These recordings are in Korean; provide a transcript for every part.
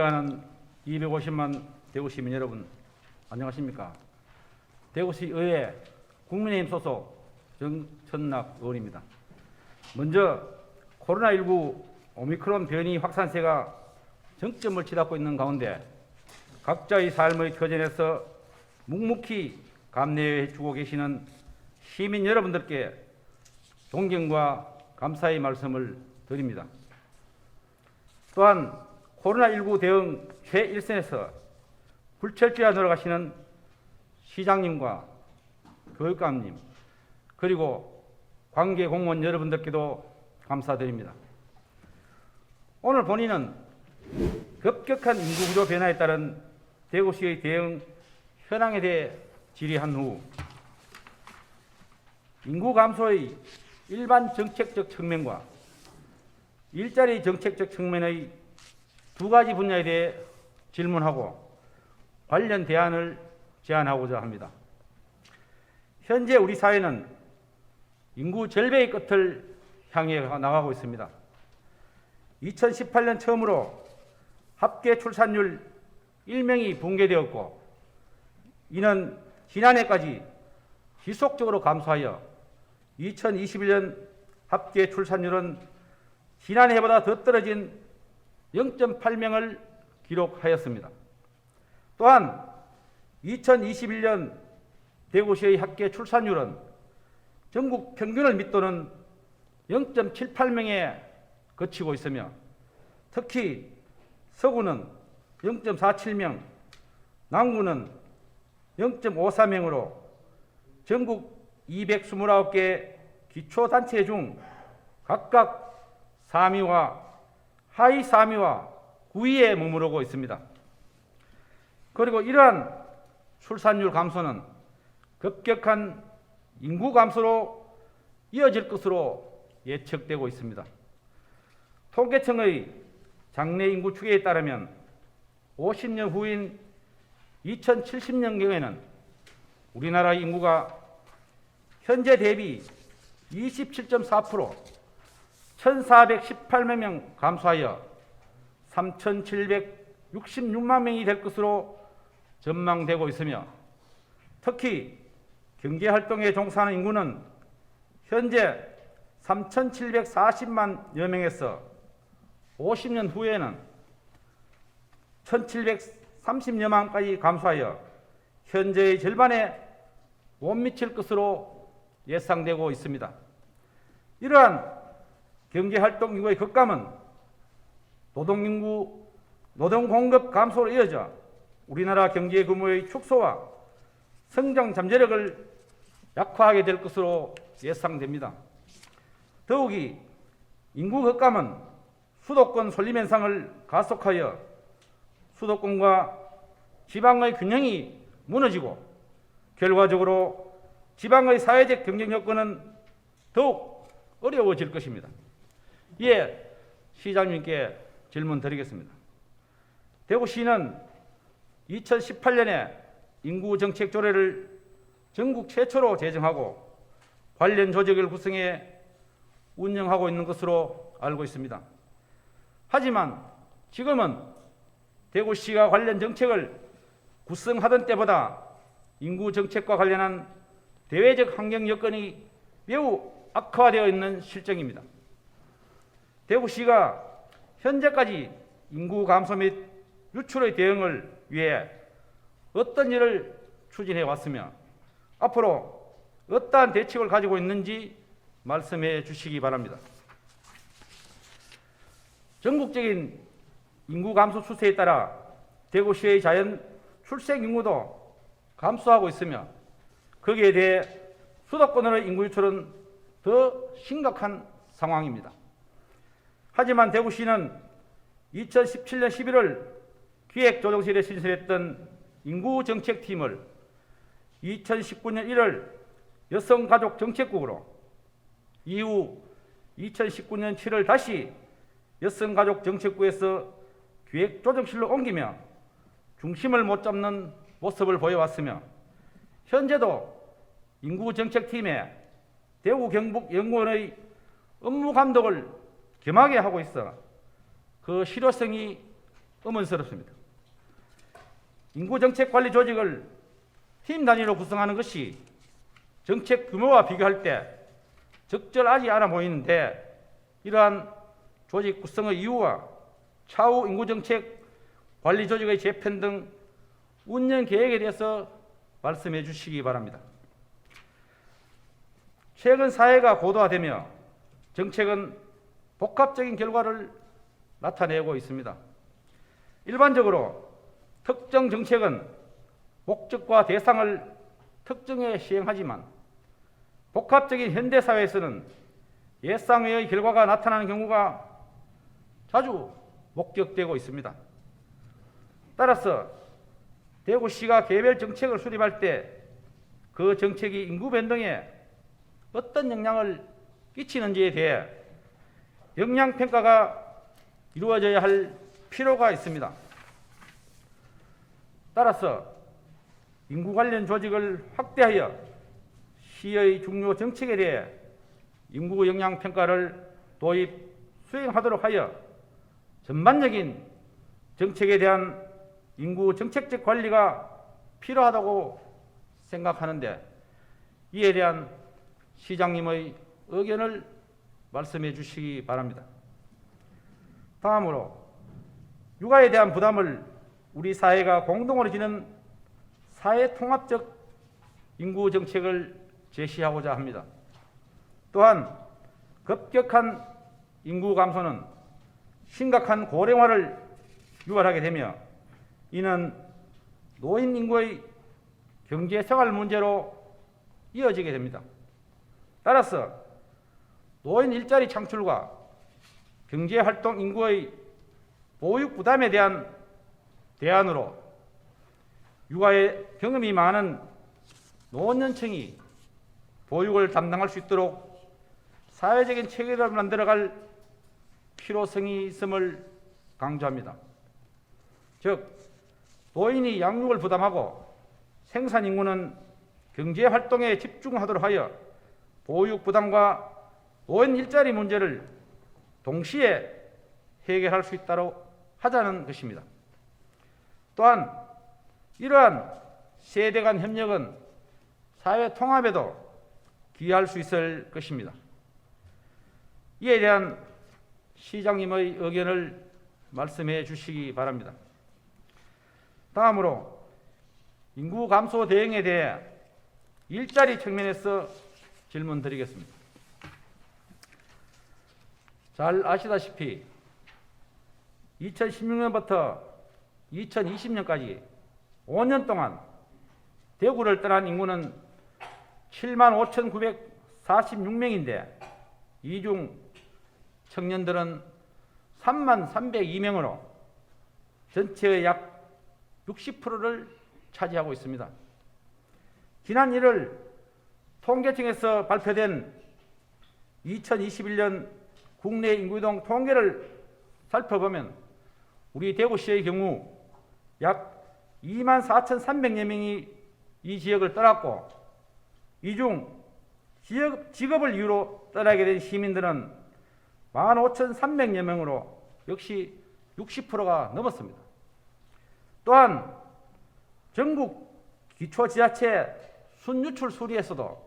존경하는 250만 대구 시민 여러분, 안녕하십니까? 대구시 의회 국민의힘 소속 정천락 의원입니다. 먼저 코로나19 오미크론 변이 확산세가 정점을 치닫고 있는 가운데 각자의 삶의 터전에서 묵묵히 감내해 주고 계시는 시민 여러분들께 존경과 감사의 말씀을 드립니다. 또한 코로나19 대응 최일선에서 불철주야 노력하시는 시장님과 교육감님 그리고 관계 공무원 여러분들께도 감사드립니다. 오늘 본인은 급격한 인구구조 변화에 따른 대구시의 대응 현황에 대해 질의한 후 인구 감소의 일반 정책적 측면과 일자리 정책적 측면의 두 가지 분야에 대해 질문하고 관련 대안을 제안하고자 합니다. 현재 우리 사회는 인구 절벽의 끝을 향해 나가고 있습니다. 2018년 처음으로 합계 출산율 1명이 붕괴되었고 이는 지난해까지 지속적으로 감소하여 2021년 합계 출산율은 지난해보다 더 떨어진 0.8명을 기록하였습니다. 또한 2021년 대구시의 합계 출산율은 전국 평균을 밑도는 0.78명에 그치고 있으며 특히 서구는 0.47명, 남구는 0.54명으로 전국 229개 기초단체 중 각각 3위와 하위 3위와 9위에 머무르고 있습니다. 그리고 이러한 출산율 감소는 급격한 인구 감소로 이어질 것으로 예측되고 있습니다. 통계청의 장래 인구 추계에 따르면 50년 후인 2070년경에는 우리나라 인구가 현재 대비 27.4% 1,418만 명 감소하여 3,766만 명이 될 것으로 전망되고 있으며 특히 경제활동에 종사하는 인구는 현재 3,740만여 명에서 50년 후에는 1,730여만까지 감소하여 현재의 절반에 못 미칠 것으로 예상되고 있습니다. 이러한 경제활동 인구의 급감은 노동인구, 노동공급 감소로 이어져 우리나라 경제 규모의 축소와 성장 잠재력을 약화하게 될 것으로 예상됩니다. 더욱이 인구 급감은 수도권 손림 현상을 가속하여 수도권과 지방의 균형이 무너지고 결과적으로 지방의 사회적 경쟁 여건은 더욱 어려워질 것입니다. 이에 시장님께 질문 드리겠습니다. 대구시는 2018년에 인구정책 조례를 전국 최초로 제정하고 관련 조직을 구성해 운영하고 있는 것으로 알고 있습니다. 하지만 지금은 대구시가 관련 정책을 구성하던 때보다 인구정책과 관련한 대외적 환경 여건이 매우 악화되어 있는 실정입니다. 대구시가 현재까지 인구 감소 및 유출의 대응을 위해 어떤 일을 추진해 왔으며 앞으로 어떠한 대책을 가지고 있는지 말씀해 주시기 바랍니다. 전국적인 인구 감소 추세에 따라 대구시의 자연 출생 인구도 감소하고 있으며 거기에 대해 수도권의 인구 유출은 더 심각한 상황입니다. 하지만 대구시는 2017년 11월 기획조정실에 신설했던 인구정책팀을 2019년 1월 여성가족정책국으로 이후 2019년 7월 다시 여성가족정책국에서 기획조정실로 옮기며 중심을 못 잡는 모습을 보여왔으며 현재도 인구정책팀에 대구 경북연구원의 업무 감독을 겸하게 하고 있어 그 실효성이 의문스럽습니다. 인구정책관리 조직을 팀 단위로 구성하는 것이 정책 규모와 비교할 때 적절하지 않아 보이는데, 이러한 조직 구성의 이유와 차후 인구정책 관리 조직의 재편 등 운영 계획에 대해서 말씀해 주시기 바랍니다. 최근 사회가 고도화되며 정책은 복합적인 결과를 나타내고 있습니다. 일반적으로 특정 정책은 목적과 대상을 특정해 시행하지만 복합적인 현대사회에서는 예상 외의 결과가 나타나는 경우가 자주 목격되고 있습니다. 따라서 대구시가 개별 정책을 수립할 때 그 정책이 인구 변동에 어떤 영향을 끼치는지에 대해 영향평가가 이루어져야 할 필요가 있습니다. 따라서 인구 관련 조직을 확대하여 시의 중요 정책에 대해 인구 영향평가를 도입, 수행하도록 하여 전반적인 정책에 대한 인구 정책적 관리가 필요하다고 생각하는데, 이에 대한 시장님의 의견을 말씀해 주시기 바랍니다. 다음으로 육아에 대한 부담을 우리 사회가 공동으로 지는 사회통합적 인구 정책을 제시하고자 합니다. 또한 급격한 인구 감소는 심각한 고령화를 유발하게 되며, 이는 노인 인구의 경제 생활 문제로 이어지게 됩니다. 따라서 노인 일자리 창출과 경제활동 인구의 보육 부담에 대한 대안으로 육아에 경험이 많은 노년층이 보육을 담당할 수 있도록 사회적인 체계를 만들어갈 필요성이 있음을 강조합니다. 즉, 노인이 양육을 부담하고 생산 인구는 경제 활동에 집중하도록 하여 보육 부담과 노인 일자리 문제를 동시에 해결할 수 있도록 하자는 것입니다. 또한 이러한 세대 간 협력은 사회 통합에도 기여할 수 있을 것입니다. 이에 대한 시장님의 의견을 말씀해 주시기 바랍니다. 다음으로 인구 감소 대응에 대해 일자리 측면에서 질문 드리겠습니다. 잘 아시다시피 2016년부터 2020년까지 5년 동안 대구를 떠난 인구는 75,946명인데 이 중 청년들은 33,302명으로 전체의 약 60%를 차지하고 있습니다. 지난 1월 통계청에서 발표된 2021년 국내 인구이동 통계를 살펴보면 우리 대구시의 경우 약 24,300여 명이 이 지역을 떠났고, 이 중 직업을 이유로 떠나게 된 시민들은 15,300여 명으로 역시 60%가 넘었습니다. 또한 전국 기초지자체 순유출 수리에서도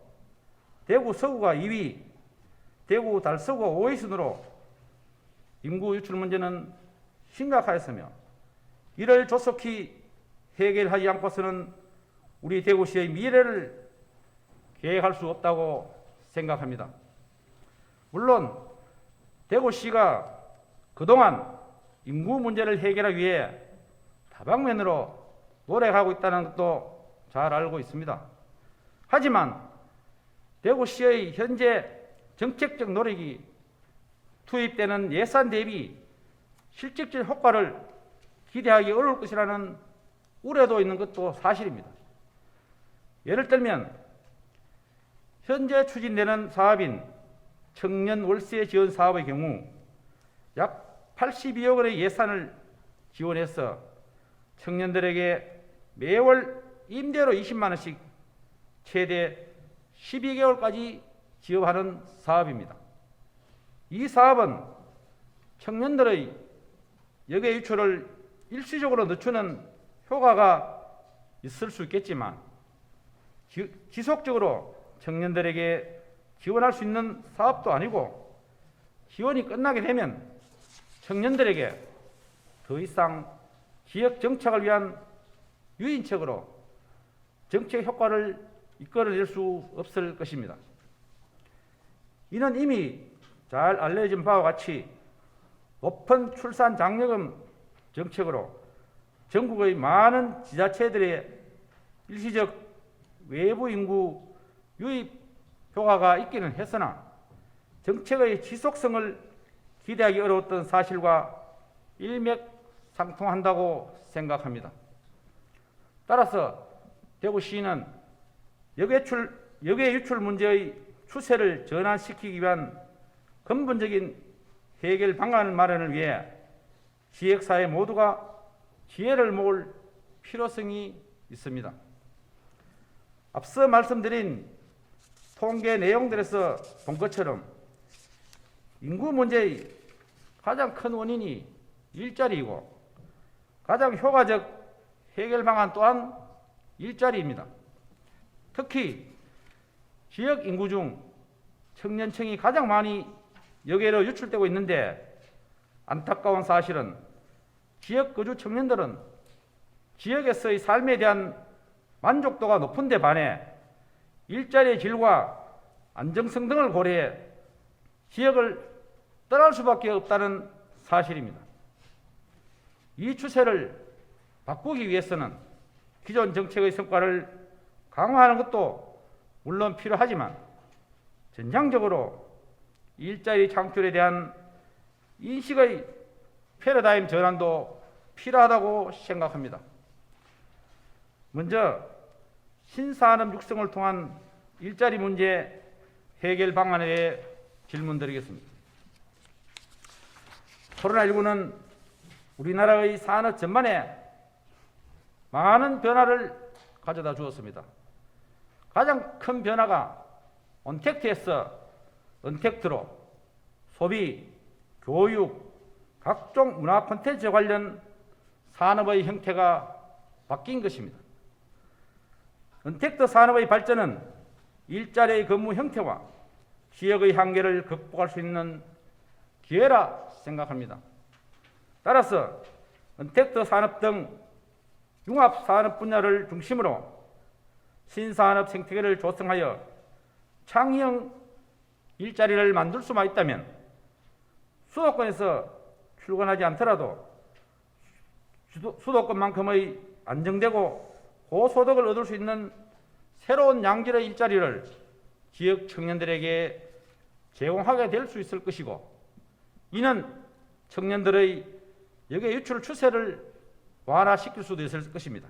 대구 서구가 2위, 대구 달서구가 5위 순으로 인구 유출 문제는 심각하였으며, 이를 조속히 해결하지 않고서는 우리 대구시의 미래를 계획할 수 없다고 생각합니다. 물론 대구시가 그동안 인구 문제를 해결하기 위해 다방면으로 노력하고 있다는 것도 잘 알고 있습니다. 하지만 대구시의 현재 정책적 노력이 투입되는 예산 대비 실질적인 효과를 기대하기 어려울 것이라는 우려도 있는 것도 사실입니다. 예를 들면 현재 추진되는 사업인 청년 월세 지원 사업의 경우 약 82억 원의 예산을 지원해서 청년들에게 매월 임대료 20만 원씩 최대 12개월까지 지급하는 사업입니다. 이 사업은 청년들의 역외 유출을 일시적으로 늦추는 효과가 있을 수 있겠지만 지속적으로 청년들에게 지원할 수 있는 사업도 아니고 지원이 끝나게 되면 청년들에게 더 이상 지역 정착을 위한 유인책으로 정책 효과를 이끌어낼 수 없을 것입니다. 이는 이미 잘 알려진 바와 같이 높은 출산 장려금 정책으로 전국의 많은 지자체들의 일시적 외부 인구 유입 효과가 있기는 했으나 정책의 지속성을 기대하기 어려웠던 사실과 일맥상통한다고 생각합니다. 따라서 대구시는 역외 유출 문제의 추세를 전환시키기 위한 근본적인 해결 방안 마련을 위해 지역사회 모두가 지혜를 모을 필요성이 있습니다. 앞서 말씀드린 통계 내용들에서 본 것처럼 인구 문제의 가장 큰 원인이 일자리이고 가장 효과적 해결 방안 또한 일자리입니다. 특히 지역 인구 중 청년층이 가장 많이 역외로 유출되고 있는데 안타까운 사실은 지역 거주 청년들은 지역에서의 삶에 대한 만족도가 높은 데 반해 일자리의 질과 안정성 등을 고려해 지역을 떠날 수밖에 없다는 사실입니다. 이 추세를 바꾸기 위해서는 기존 정책의 성과를 강화하는 것도 물론 필요하지만 전향적으로 일자리 창출에 대한 인식의 패러다임 전환도 필요하다고 생각합니다. 먼저 신산업 육성을 통한 일자리 문제 해결 방안에 대해 질문드리겠습니다. 코로나19는 우리나라의 산업 전반에 많은 변화를 가져다 주었습니다. 가장 큰 변화가 언택트에서 언택트로 소비, 교육, 각종 문화 콘텐츠 관련 산업의 형태가 바뀐 것입니다. 언택트 산업의 발전은 일자리의 근무 형태와 지역의 한계를 극복할 수 있는 기회라 생각합니다. 따라서 언택트 산업 등 융합 산업 분야를 중심으로 신산업 생태계를 조성하여 창의형 일자리를 만들 수만 있다면 수도권에서 출근하지 않더라도 수도권만큼의 안정되고 고소득을 얻을 수 있는 새로운 양질의 일자리를 지역 청년들에게 제공하게 될 수 있을 것이고 이는 청년들의 역외 유출 추세를 완화시킬 수도 있을 것입니다.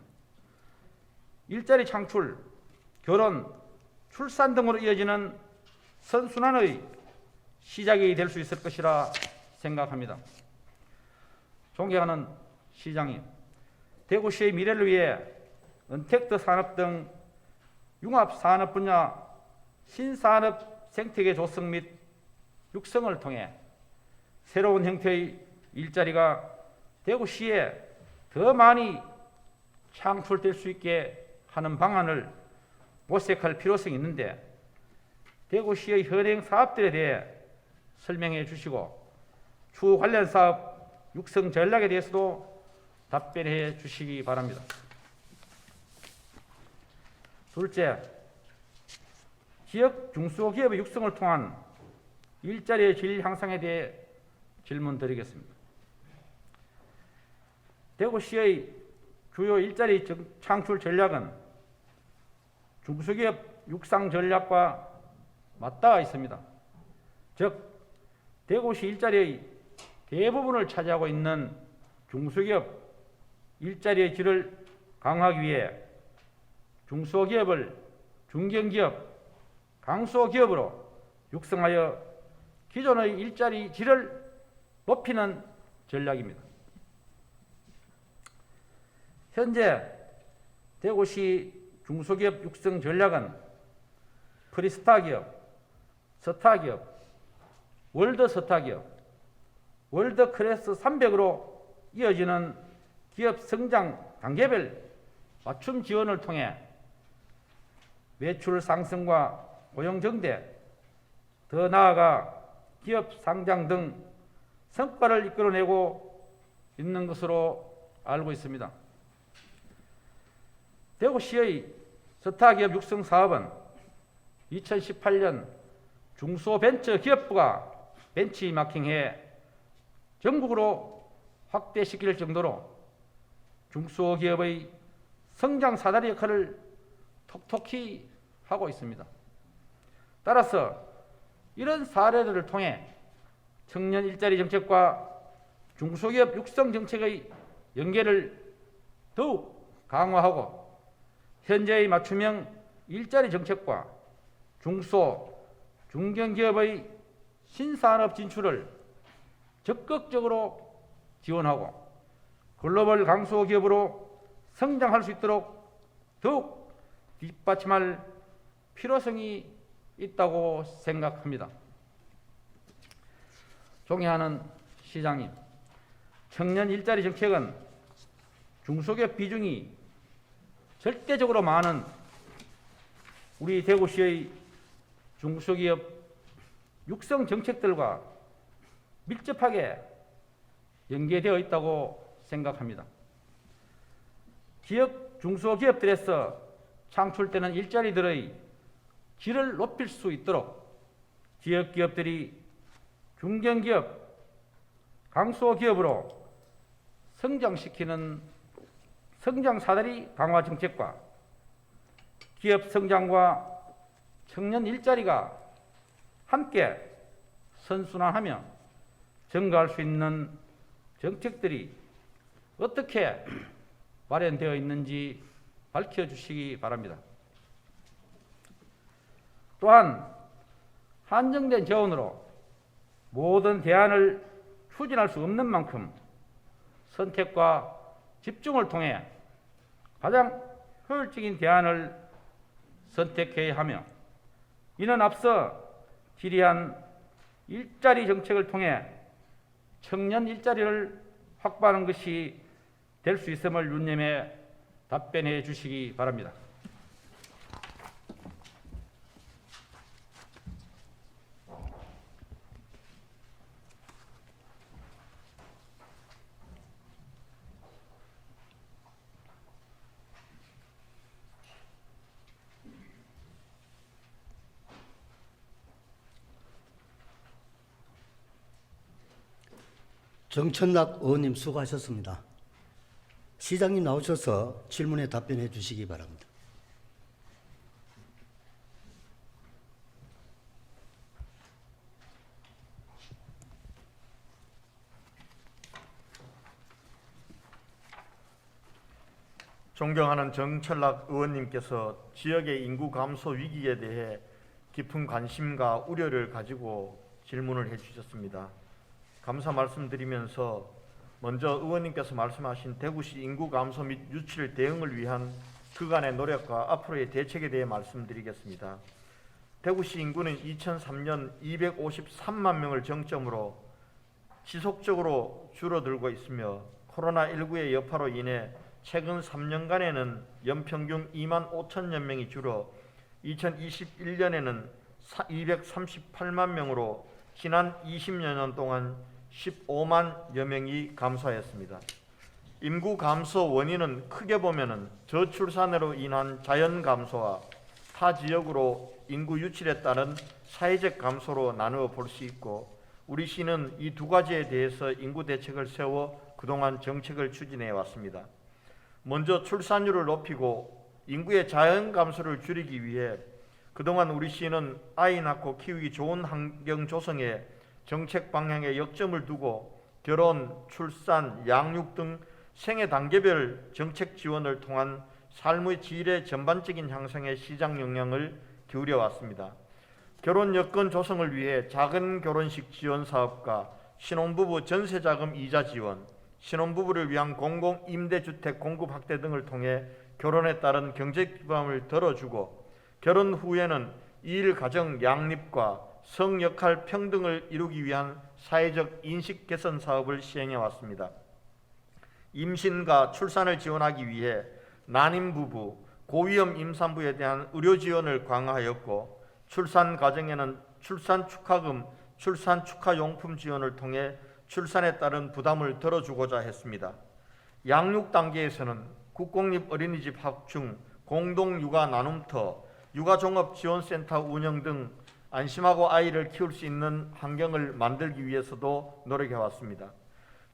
일자리 창출, 결혼, 출산 등으로 이어지는 선순환의 시작이 될 수 있을 것이라 생각합니다. 존경하는 시장님, 대구시의 미래를 위해 언택트 산업 등 융합 산업 분야 신산업 생태계 조성 및 육성을 통해 새로운 형태의 일자리가 대구시에 더 많이 창출될 수 있게 하는 방안을 모색할 필요성이 있는데 대구시의 현행 사업들에 대해 설명해 주시고 추후 관련 사업 육성 전략에 대해서도 답변해 주시기 바랍니다. 둘째, 지역 중소기업의 육성을 통한 일자리의 질 향상에 대해 질문드리겠습니다. 대구시의 주요 일자리 창출 전략은 중소기업 육상 전략과 맞닿아 있습니다. 즉, 대구시 일자리의 대부분을 차지하고 있는 중소기업 일자리의 질을 강화하기 위해 중소기업을 중견기업, 강소기업으로 육성하여 기존의 일자리 질을 높이는 전략입니다. 현재 대구시 중소기업 육성 전략은 프리스타 기업, 스타 기업, 월드 스타 기업, 월드 클래스 300으로 이어지는 기업 성장 단계별 맞춤 지원을 통해 매출 상승과 고용 증대, 더 나아가 기업 상장 등 성과를 이끌어내고 있는 것으로 알고 있습니다. 대구시의 스타기업 육성 사업은 2018년 중소벤처기업부가 벤치마킹해 전국으로 확대시킬 정도로 중소기업의 성장 사다리 역할을 톡톡히 하고 있습니다. 따라서 이런 사례들을 통해 청년 일자리 정책과 중소기업 육성 정책의 연계를 더욱 강화하고 현재의 맞춤형 일자리 정책과 중소, 중견기업의 신산업 진출을 적극적으로 지원하고 글로벌 강소기업으로 성장할 수 있도록 더욱 뒷받침할 필요성이 있다고 생각합니다. 존경하는 시장님, 청년 일자리 정책은 중소기업 비중이 절대적으로 많은 우리 대구시의 중소기업 육성 정책들과 밀접하게 연계되어 있다고 생각합니다. 지역 중소기업들에서 창출되는 일자리들의 질을 높일 수 있도록 지역 기업들이 중견기업, 강소기업으로 성장시키는 성장 사다리 강화 정책과 기업 성장과 청년 일자리가 함께 선순환하며 증가할 수 있는 정책들이 어떻게 마련되어 있는지 밝혀주시기 바랍니다. 또한 한정된 재원으로 모든 대안을 추진할 수 없는 만큼 선택과 집중을 통해 가장 효율적인 대안을 선택해야 하며 이는 앞서 질의한 일자리 정책을 통해 청년 일자리를 확보하는 것이 될 수 있음을 윤념해 답변해 주시기 바랍니다. 정천락 의원님 수고하셨습니다. 시장님 나오셔서 질문에 답변해 주시기 바랍니다. 존경하는 정천락 의원님께서 지역의 인구 감소 위기에 대해 깊은 관심과 우려를 가지고 질문을 해주셨습니다. 감사 말씀드리면서 먼저 의원님께서 말씀하신 대구시 인구 감소 및 유출 대응을 위한 그간의 노력과 앞으로의 대책에 대해 말씀드리겠습니다. 대구시 인구는 2003년 253만 명을 정점으로 지속적으로 줄어들고 있으며 코로나19의 여파로 인해 최근 3년간에는 연평균 2만 5천여 명이 줄어 2021년에는 238만 명으로 지난 20여 년 동안 15만여 명이 감소하였습니다. 인구 감소 원인은 크게 보면은 저출산으로 인한 자연 감소와 타 지역으로 인구 유출에 따른 사회적 감소로 나누어 볼 수 있고 우리 시는 이 두 가지에 대해서 인구 대책을 세워 그동안 정책을 추진해 왔습니다. 먼저 출산율을 높이고 인구의 자연 감소를 줄이기 위해 그동안 우리 시는 아이 낳고 키우기 좋은 환경 조성에 정책 방향에 역점을 두고 결혼, 출산, 양육 등 생애 단계별 정책 지원을 통한 삶의 질의 전반적인 향상에 시장 영향을 기울여 왔습니다. 결혼 여건 조성을 위해 작은 결혼식 지원 사업과 신혼부부 전세자금 이자 지원, 신혼부부를 위한 공공임대주택 공급 확대 등을 통해 결혼에 따른 경제 부담을 덜어주고 결혼 후에는 일, 가정, 양립과 성 역할 평등을 이루기 위한 사회적 인식 개선 사업을 시행해 왔습니다. 임신과 출산을 지원하기 위해 난임 부부, 고위험 임산부에 대한 의료 지원을 강화하였고 출산 과정에는 출산 축하금, 출산 축하용품 지원을 통해 출산에 따른 부담을 덜어주고자 했습니다. 양육 단계에서는 국공립 어린이집 확충, 공동육아 나눔터, 육아종합지원센터 운영 등 안심하고 아이를 키울 수 있는 환경을 만들기 위해서도 노력해왔습니다.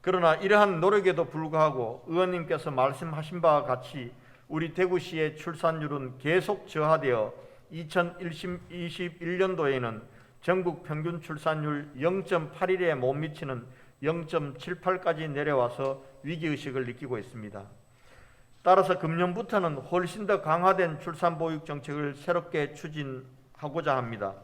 그러나 이러한 노력에도 불구하고 의원님께서 말씀하신 바와 같이 우리 대구시의 출산율은 계속 저하되어 2021년도에는 전국 평균 출산율 0.81에 못 미치는 0.78까지 내려와서 위기의식을 느끼고 있습니다. 따라서 금년부터는 훨씬 더 강화된 출산보육 정책을 새롭게 추진하고자 합니다.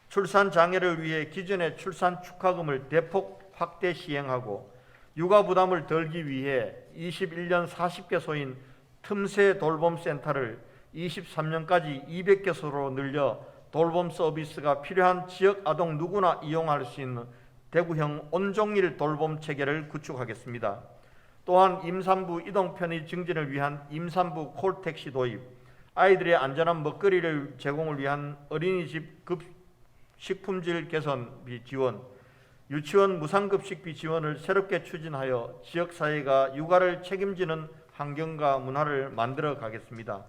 출산 장애를 위해 기존의 출산 축하금을 대폭 확대 시행하고 육아 부담을 덜기 위해 21년 40개소인 틈새 돌봄센터를 23년까지 200개소로 늘려 돌봄 서비스가 필요한 지역 아동 누구나 이용할 수 있는 대구형 온종일 돌봄 체계를 구축하겠습니다. 또한 임산부 이동 편의 증진을 위한 임산부 콜택시 도입, 아이들의 안전한 먹거리를 제공을 위한 어린이집 식품질 개선비 지원, 유치원 무상급식비 지원을 새롭게 추진하여 지역사회가 육아를 책임지는 환경과 문화를 만들어 가겠습니다.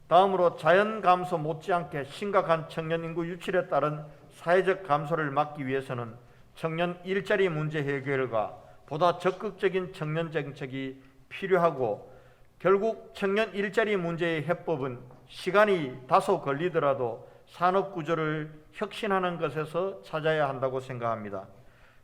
다음으로 자연 감소 못지않게 심각한 청년 인구 유출에 따른 사회적 감소를 막기 위해서는 청년 일자리 문제 해결과 보다 적극적인 청년 정책이 필요하고 결국 청년 일자리 문제의 해법은 시간이 다소 걸리더라도 산업 구조를 혁신하는 것에서 찾아야 한다고 생각합니다.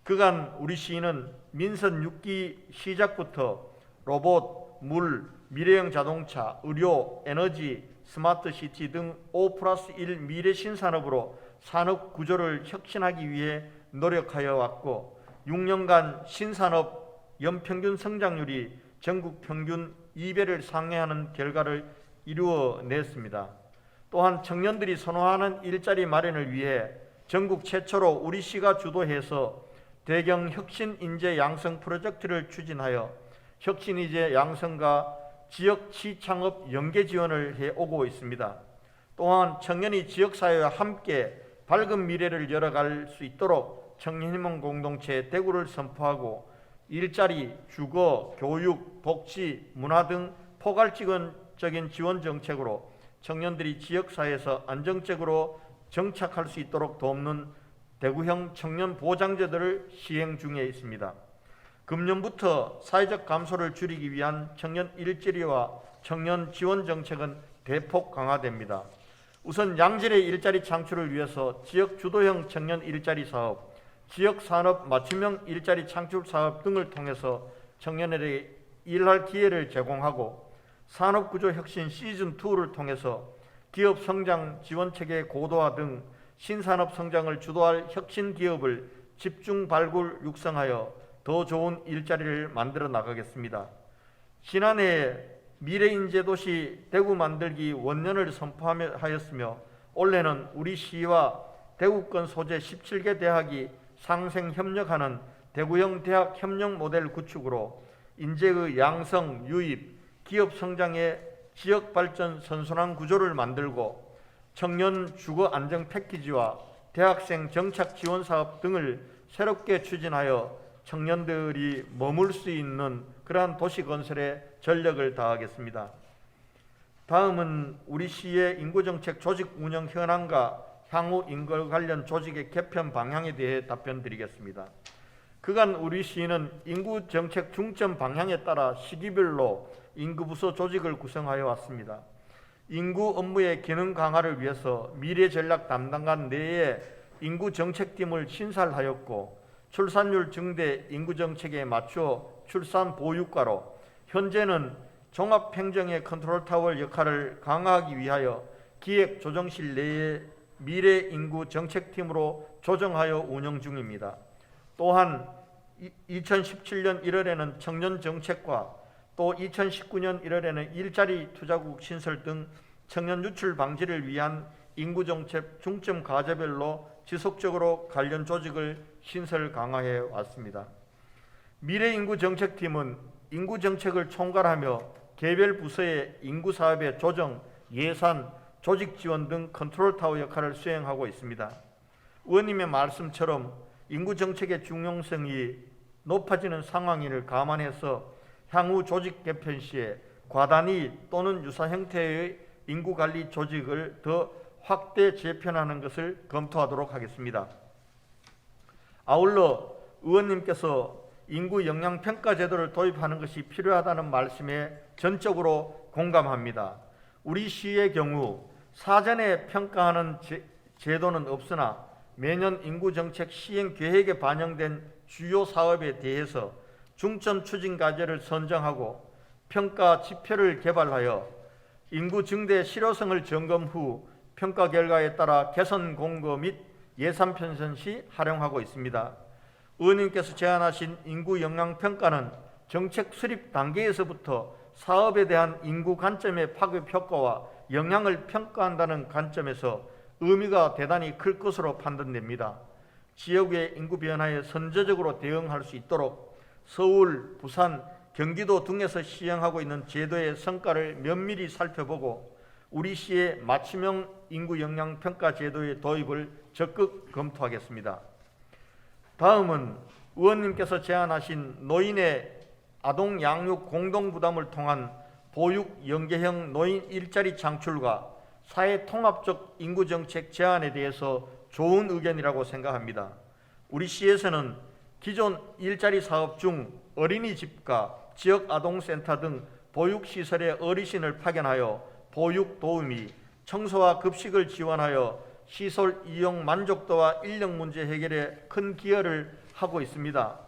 그간 우리 시는 민선 6기 시작부터 로봇, 물, 미래형 자동차, 의료, 에너지, 스마트 시티 등 5+1 미래 신산업으로 산업 구조를 혁신하기 위해 노력하여 왔고 6년간 신산업 연평균 성장률이 전국 평균 2배를 상회하는 결과를 이루어냈습니다. 또한 청년들이 선호하는 일자리 마련을 위해 전국 최초로 우리 시가 주도해서 대경 혁신 인재 양성 프로젝트를 추진하여 혁신 인재 양성과 지역 시창업 연계 지원을 해오고 있습니다. 또한 청년이 지역사회와 함께 밝은 미래를 열어갈 수 있도록 청년희망 공동체 대구를 선포하고 일자리, 주거, 교육, 복지, 문화 등 포괄적인 지원 정책으로 청년들이 지역사회에서 안정적으로 정착할 수 있도록 돕는 대구형 청년 보장제도를 시행 중에 있습니다. 금년부터 사회적 감소를 줄이기 위한 청년 일자리와 청년 지원 정책은 대폭 강화됩니다. 우선 양질의 일자리 창출을 위해서 지역 주도형 청년 일자리 사업, 지역 산업 맞춤형 일자리 창출 사업 등을 통해서 청년에게 일할 기회를 제공하고 산업구조 혁신 시즌2를 통해서 기업 성장 지원 체계 고도화 등 신산업 성장을 주도할 혁신 기업을 집중 발굴 육성하여 더 좋은 일자리를 만들어 나가겠습니다. 지난해 미래인재도시 대구 만들기 원년을 선포하였으며 올해는 우리 시와 대구권 소재 17개 대학이 상생 협력하는 대구형 대학 협력 모델 구축으로 인재의 양성, 유입, 기업 성장의 지역 발전 선순환 구조를 만들고 청년 주거 안정 패키지와 대학생 정착 지원 사업 등을 새롭게 추진하여 청년들이 머물 수 있는 그러한 도시 건설에 전력을 다하겠습니다. 다음은 우리 시의 인구정책 조직 운영 현황과 향후 인구 관련 조직의 개편 방향에 대해 답변드리겠습니다. 그간 우리 시는 인구정책 중점 방향에 따라 시기별로 인구부서 조직을 구성하여 왔습니다. 인구 업무의 기능 강화를 위해서 미래전략 담당관 내에 인구정책팀을 신설하였고 출산율 증대 인구정책에 맞추어 출산보육과로 현재는 종합행정의 컨트롤타워 역할을 강화하기 위하여 기획조정실 내에 미래인구정책팀으로 조정하여 운영 중입니다. 또한 2017년 1월에는 청년정책과 또 2019년 1월에는 일자리 투자국 신설 등 청년 유출 방지를 위한 인구정책 중점 과제별로 지속적으로 관련 조직을 신설 강화해 왔습니다. 미래인구정책팀은 인구 정책을 총괄하며 개별 부서의 인구 사업의 조정, 예산, 조직 지원 등 컨트롤 타워 역할을 수행하고 있습니다. 의원님의 말씀처럼 인구 정책의 중요성이 높아지는 상황을 감안해서 향후 조직 개편 시에 과단위 또는 유사 형태의 인구관리 조직을 더 확대 재편하는 것을 검토하도록 하겠습니다. 아울러 의원님께서 인구 영향평가 제도를 도입하는 것이 필요하다는 말씀에 전적으로 공감합니다. 우리 시의 경우 사전에 평가하는 제도는 없으나 매년 인구정책 시행 계획에 반영된 주요 사업에 대해서 중점 추진 과제를 선정하고 평가 지표를 개발하여 인구 증대 실효성을 점검 후 평가 결과에 따라 개선 공고 및 예산 편성 시 활용하고 있습니다. 의원님께서 제안하신 인구 영향 평가는 정책 수립 단계에서부터 사업에 대한 인구 관점의 파급 효과와 영향을 평가한다는 관점에서 의미가 대단히 클 것으로 판단됩니다. 지역의 인구 변화에 선제적으로 대응할 수 있도록 서울, 부산, 경기도 등에서 시행하고 있는 제도의 성과를 면밀히 살펴보고 우리 시의 맞춤형 인구 영향 평가 제도의 도입을 적극 검토하겠습니다. 다음은 의원님께서 제안하신 노인의 아동 양육 공동 부담을 통한 보육 연계형 노인 일자리 창출과 사회 통합적 인구 정책 제안에 대해서 좋은 의견이라고 생각합니다. 우리 시에서는 기존 일자리 사업 중 어린이집과 지역 아동센터 등 보육시설에 어르신을 파견하여 보육 도우미, 청소와 급식을 지원하여 시설 이용 만족도와 인력 문제 해결에 큰 기여를 하고 있습니다.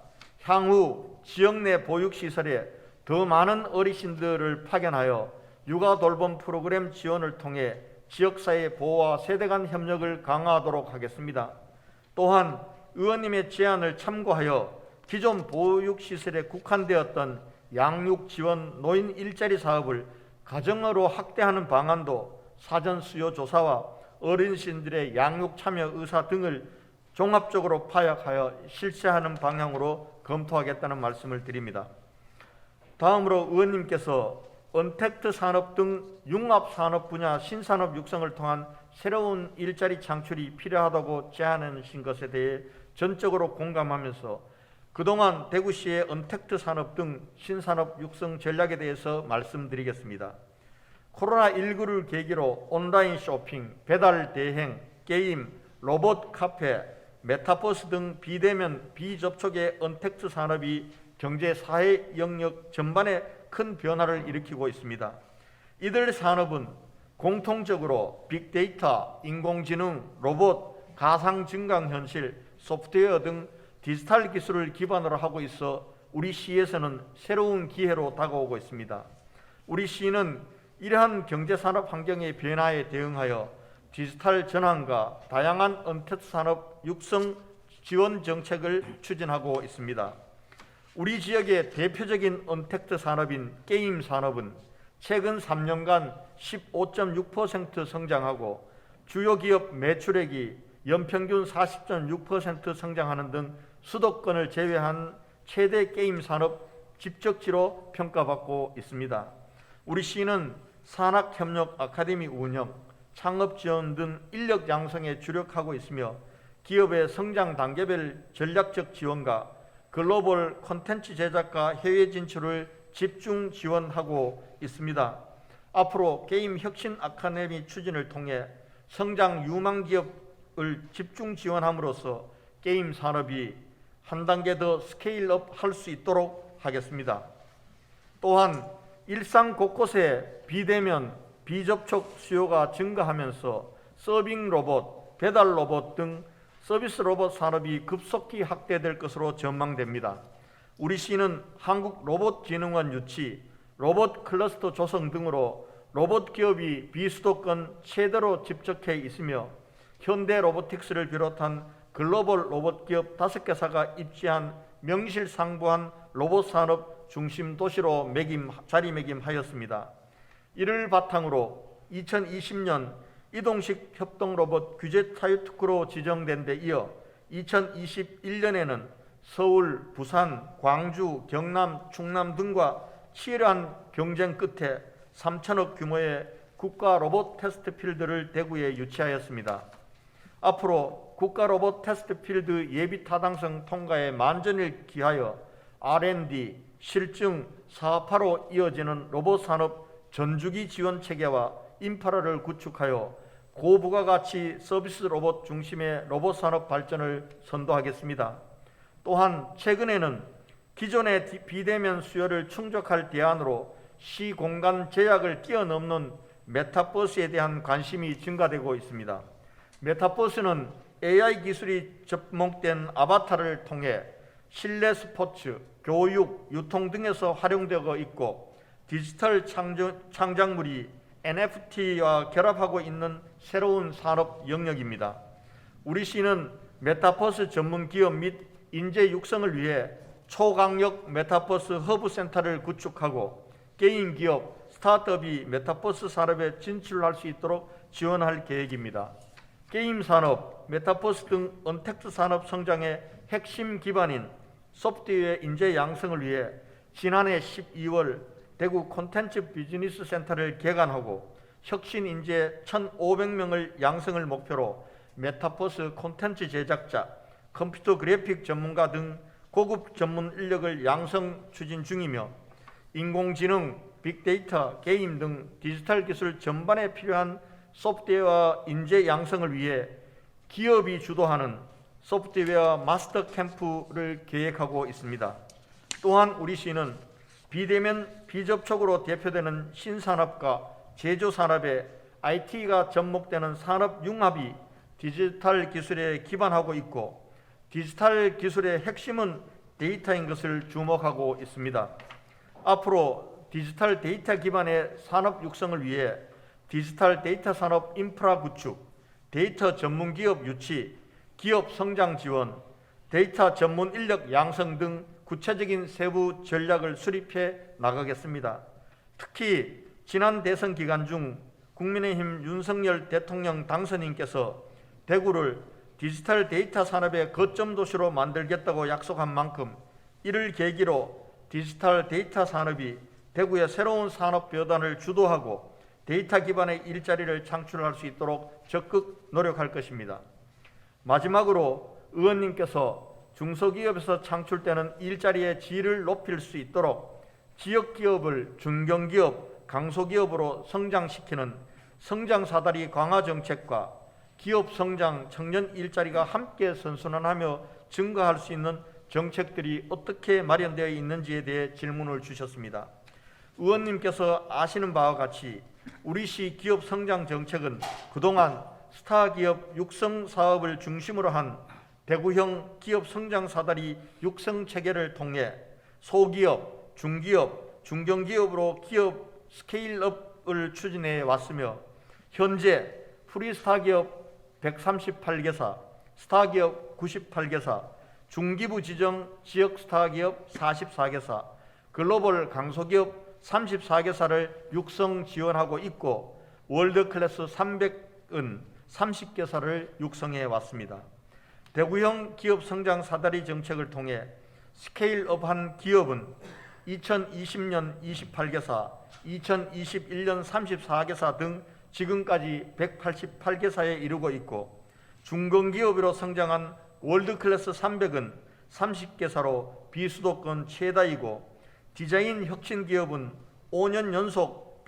향후 지역 내 보육시설에 더 많은 어르신들을 파견하여 육아 돌봄 프로그램 지원을 통해 지역사회 보호와 세대 간 협력을 강화하도록 하겠습니다. 또한 의원님의 제안을 참고하여 기존 보육시설에 국한되었던 양육 지원 노인 일자리 사업을 가정으로 확대하는 방안도 사전 수요 조사와 어르신들의 양육 참여 의사 등을 종합적으로 파악하여 실시하는 방향으로 검토하겠다는 말씀을 드립니다. 다음으로 의원님께서 언택트 산업 등 융합 산업 분야 신산업 육성을 통한 새로운 일자리 창출이 필요하다고 제안하신 것에 대해 전적으로 공감하면서 그동안 대구시의 언택트 산업 등 신산업 육성 전략에 대해서 말씀드리겠습니다. 코로나19를 계기로 온라인 쇼핑, 배달 대행, 게임, 로봇 카페, 메타버스 등 비대면 비접촉의 언택트 산업이 경제 사회 영역 전반에 큰 변화를 일으키고 있습니다. 이들 산업은 공통적으로 빅데이터, 인공지능, 로봇, 가상 증강현실, 소프트웨어 등 디지털 기술을 기반으로 하고 있어 우리 시에서는 새로운 기회로 다가오고 있습니다. 우리 시는 이러한 경제산업 환경의 변화에 대응하여 디지털 전환과 다양한 언택트 산업 육성 지원 정책을 추진하고 있습니다. 우리 지역의 대표적인 언택트 산업인 게임 산업은 최근 3년간 15.6% 성장하고 주요 기업 매출액이 연평균 40.6% 성장하는 등 수도권을 제외한 최대 게임 산업 집적지로 평가받고 있습니다. 우리 시는 산학협력 아카데미 운영, 창업 지원 등 인력 양성에 주력하고 있으며 기업의 성장 단계별 전략적 지원과 글로벌 콘텐츠 제작과 해외 진출을 집중 지원하고 있습니다. 앞으로 게임 혁신 아카데미 추진을 통해 성장 유망 기업을 집중 지원함으로써 게임 산업이 한 단계 더 스케일업 할 수 있도록 하겠습니다. 또한 일상 곳곳에 비대면, 비접촉 수요가 증가하면서 서빙 로봇, 배달 로봇 등 서비스 로봇 산업이 급속히 확대될 것으로 전망됩니다. 우리 시는 한국로봇진흥원 유치, 로봇 클러스터 조성 등으로 로봇 기업이 비수도권 최대로 집적해 있으며 현대 로보틱스를 비롯한 글로벌 로봇 기업 5개사가 입지한 명실상부한 로봇 산업 중심 도시로 자리매김하였습니다. 이를 바탕으로 2020년 이동식 협동 로봇 규제 타이트크로 지정된 데 이어 2021년에는 서울, 부산, 광주, 경남, 충남 등과 치열한 경쟁 끝에 3천억 규모의 국가 로봇 테스트 필드를 대구에 유치하였습니다. 앞으로 국가 로봇 테스트 필드 예비 타당성 통과에 만전을 기하여 R&D, 실증, 사업화로 이어지는 로봇 산업 전주기 지원 체계와 인프라를 구축하여 고부가가치 서비스 로봇 중심의 로봇 산업 발전을 선도하겠습니다. 또한 최근에는 기존의 비대면 수요를 충족할 대안으로 시공간 제약을 뛰어넘는 메타버스에 대한 관심이 증가되고 있습니다. 메타버스는 AI 기술이 접목된 아바타를 통해 실내 스포츠, 교육, 유통 등에서 활용되고 있고 디지털 창작물이 NFT와 결합하고 있는 새로운 산업 영역입니다. 우리 시는 메타버스 전문 기업 및 인재 육성을 위해 초강력 메타버스 허브 센터를 구축하고 개인 기업, 스타트업이 메타버스 산업에 진출할 수 있도록 지원할 계획입니다. 게임 산업, 메타버스 등 언택트 산업 성장의 핵심 기반인 소프트웨어 인재 양성을 위해 지난해 12월 대구 콘텐츠 비즈니스 센터를 개관하고 혁신 인재 1,500명을 양성을 목표로 메타버스 콘텐츠 제작자, 컴퓨터 그래픽 전문가 등 고급 전문 인력을 양성 추진 중이며 인공지능, 빅데이터, 게임 등 디지털 기술 전반에 필요한 소프트웨어 인재 양성을 위해 기업이 주도하는 소프트웨어 마스터 캠프를 계획하고 있습니다. 또한 우리 시는 비대면 비접촉으로 대표되는 신산업과 제조산업에 IT가 접목되는 산업 융합이 디지털 기술에 기반하고 있고 디지털 기술의 핵심은 데이터인 것을 주목하고 있습니다. 앞으로 디지털 데이터 기반의 산업 육성을 위해 디지털 데이터 산업 인프라 구축, 데이터 전문 기업 유치, 기업 성장 지원, 데이터 전문 인력 양성 등 구체적인 세부 전략을 수립해 나가겠습니다. 특히 지난 대선 기간 중 국민의힘 윤석열 대통령 당선인께서 대구를 디지털 데이터 산업의 거점 도시로 만들겠다고 약속한 만큼 이를 계기로 디지털 데이터 산업이 대구의 새로운 산업 벼단을 주도하고 데이터 기반의 일자리를 창출할 수 있도록 적극 노력할 것입니다. 마지막으로 의원님께서 중소기업에서 창출되는 일자리의 질을 높일 수 있도록 지역기업을 중견기업, 강소기업으로 성장시키는 성장사다리 강화 정책과 기업 성장, 청년 일자리가 함께 선순환하며 증가할 수 있는 정책들이 어떻게 마련되어 있는지에 대해 질문을 주셨습니다. 의원님께서 아시는 바와 같이 우리 시 기업 성장 정책은 그동안 스타 기업 육성 사업을 중심으로 한 대구형 기업 성장 사다리 육성 체계를 통해 소기업, 중기업, 중견기업으로 기업 스케일업을 추진해 왔으며 현재 프리스타 기업 138개사, 스타 기업 98개사, 중기부 지정 지역 스타 기업 44개사, 글로벌 강소기업 34개사를 육성 지원하고 있고 월드클래스 300은 30개사를 육성해 왔습니다. 대구형 기업 성장 사다리 정책을 통해 스케일업한 기업은 2020년 28개사, 2021년 34개사 등 지금까지 188개사에 이르고 있고 중견기업으로 성장한 월드클래스 300은 30개사로 비수도권 최다이고 디자인 혁신 기업은 5년 연속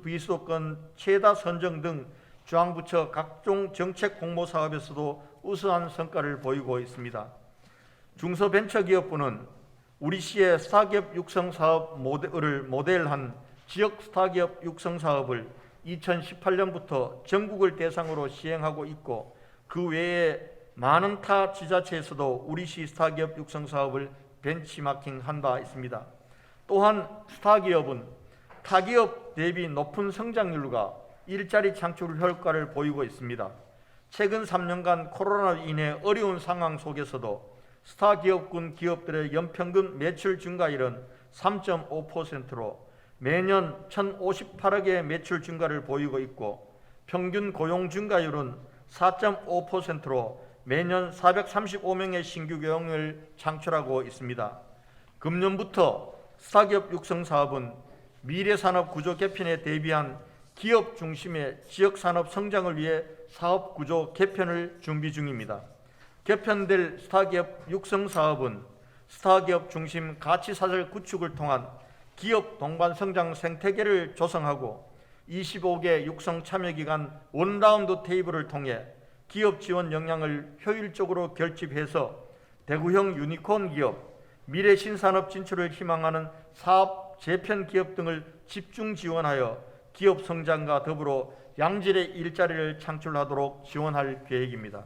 비수도권 최다 선정 등 중앙부처 각종 정책 공모 사업에서도 우수한 성과를 보이고 있습니다. 중소벤처기업부는 우리 시의 스타기업 육성 사업 모델을 모델한 지역 스타기업 육성 사업을 2018년부터 전국을 대상으로 시행하고 있고 그 외에 많은 타 지자체에서도 우리 시 스타기업 육성 사업을 벤치마킹한 바 있습니다. 또한 스타기업은 타기업 대비 높은 성장률과 일자리 창출 효과를 보이고 있습니다. 최근 3년간 코로나로 인해 어려운 상황 속에서도 스타기업군 기업들의 연평균 매출 증가율은 3.5%로 매년 1,058억의 매출 증가를 보이고 있고 평균 고용 증가율은 4.5%로 매년 435명의 신규 교역을 창출하고 있습니다. 금년부터 스타기업 육성 사업은 미래산업 구조 개편에 대비한 기업 중심의 지역산업 성장을 위해 사업 구조 개편을 준비 중입니다. 개편될 스타기업 육성 사업은 스타기업 중심 가치사슬 구축을 통한 기업 동반 성장 생태계를 조성하고 25개 육성 참여기관 원라운드 테이블을 통해 기업 지원 역량을 효율적으로 결집해서 대구형 유니콘 기업, 미래 신산업 진출을 희망하는 사업 재편 기업 등을 집중 지원하여 기업 성장과 더불어 양질의 일자리를 창출하도록 지원할 계획입니다.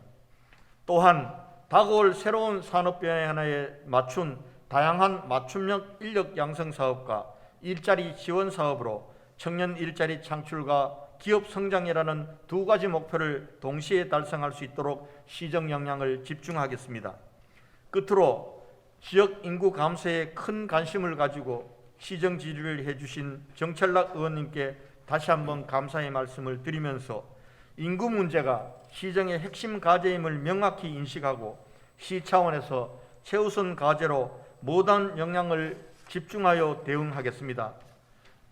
또한 다가올 새로운 산업 변화에 맞춘 다양한 맞춤형 인력 양성 사업과 일자리 지원 사업으로 청년 일자리 창출과 기업 성장이라는 두 가지 목표를 동시에 달성할 수 있도록 시정 역량을 집중하겠습니다. 끝으로 지역 인구 감소에 큰 관심을 가지고 시정 질의를 해주신 정철락 의원님께 다시 한번 감사의 말씀을 드리면서 인구 문제가 시정의 핵심 과제임을 명확히 인식하고 시 차원에서 최우선 과제로 모든 역량을 집중하여 대응하겠습니다.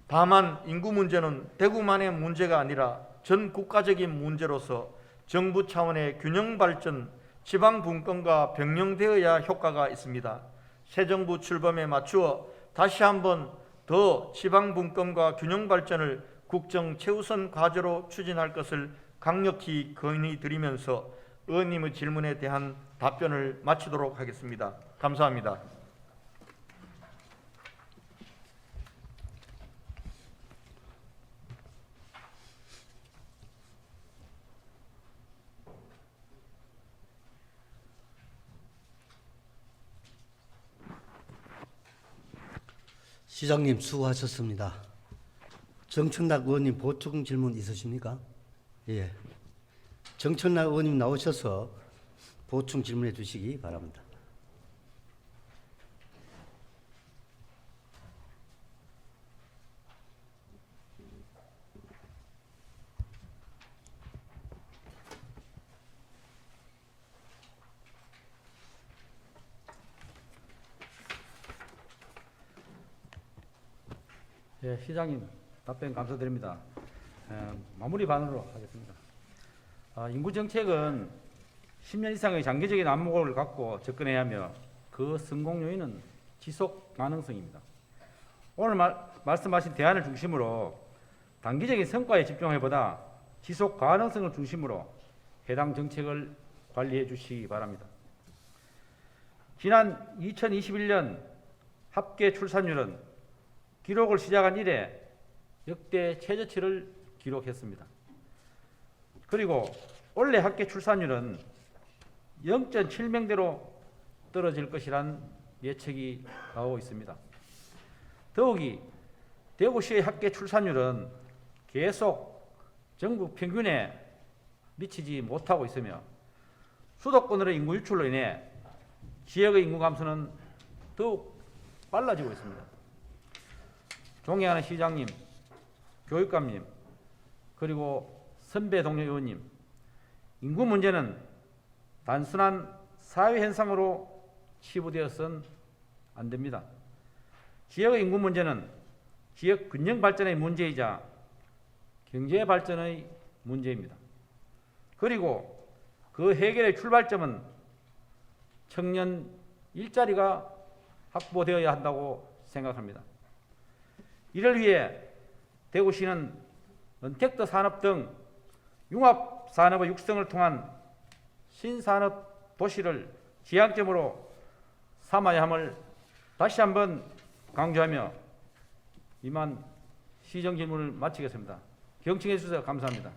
다만 인구 문제는 대구만의 문제가 아니라 전 국가적인 문제로서 정부 차원의 균형 발전, 지방 분권과 병령되어야 효과가 있습니다. 새 정부 출범에 맞추어 다시 한번 더 지방 분권과 균형 발전을 국정 최우선 과제로 추진할 것을 강력히 건의드리면서 의원님의 질문에 대한 답변을 마치도록 하겠습니다. 감사합니다. 시장님 수고하셨습니다. 정청락 의원님 보충 질문 있으십니까? 예. 정청락 의원님 나오셔서 보충 질문해 주시기 바랍니다. 예, 시장님 답변 감사드립니다. 마무리 반응으로 하겠습니다. 인구 정책은 10년 이상의 장기적인 안목을 갖고 접근해야 하며 그 성공 요인은 지속 가능성입니다. 오늘 말씀하신 대안을 중심으로 단기적인 성과에 집중하기보다 지속 가능성을 중심으로 해당 정책을 관리해 주시기 바랍니다. 지난 2021년 합계 출산율은 기록을 시작한 이래 역대 최저치를 기록했습니다. 그리고 올해 합계 출산율은 0.7명대로 떨어질 것이란 예측이 나오고 있습니다. 더욱이 대구시의 합계 출산율은 계속 전국 평균에 미치지 못하고 있으며 수도권으로의 인구 유출로 인해 지역의 인구 감소는 더욱 빨라지고 있습니다. 존경하는 시장님, 교육감님, 그리고 선배 동료 의원님, 인구 문제는 단순한 사회 현상으로 치부되어서는 안 됩니다. 지역의 인구 문제는 지역 균형 발전의 문제이자 경제 발전의 문제입니다. 그리고 그 해결의 출발점은 청년 일자리가 확보되어야 한다고 생각합니다. 이를 위해 대구시는 언택트 산업 등 융합 산업의 육성을 통한 신산업 도시를 지향점으로 삼아야 함을 다시 한번 강조하며 이만 시정 질문을 마치겠습니다. 경청해 주셔서 감사합니다.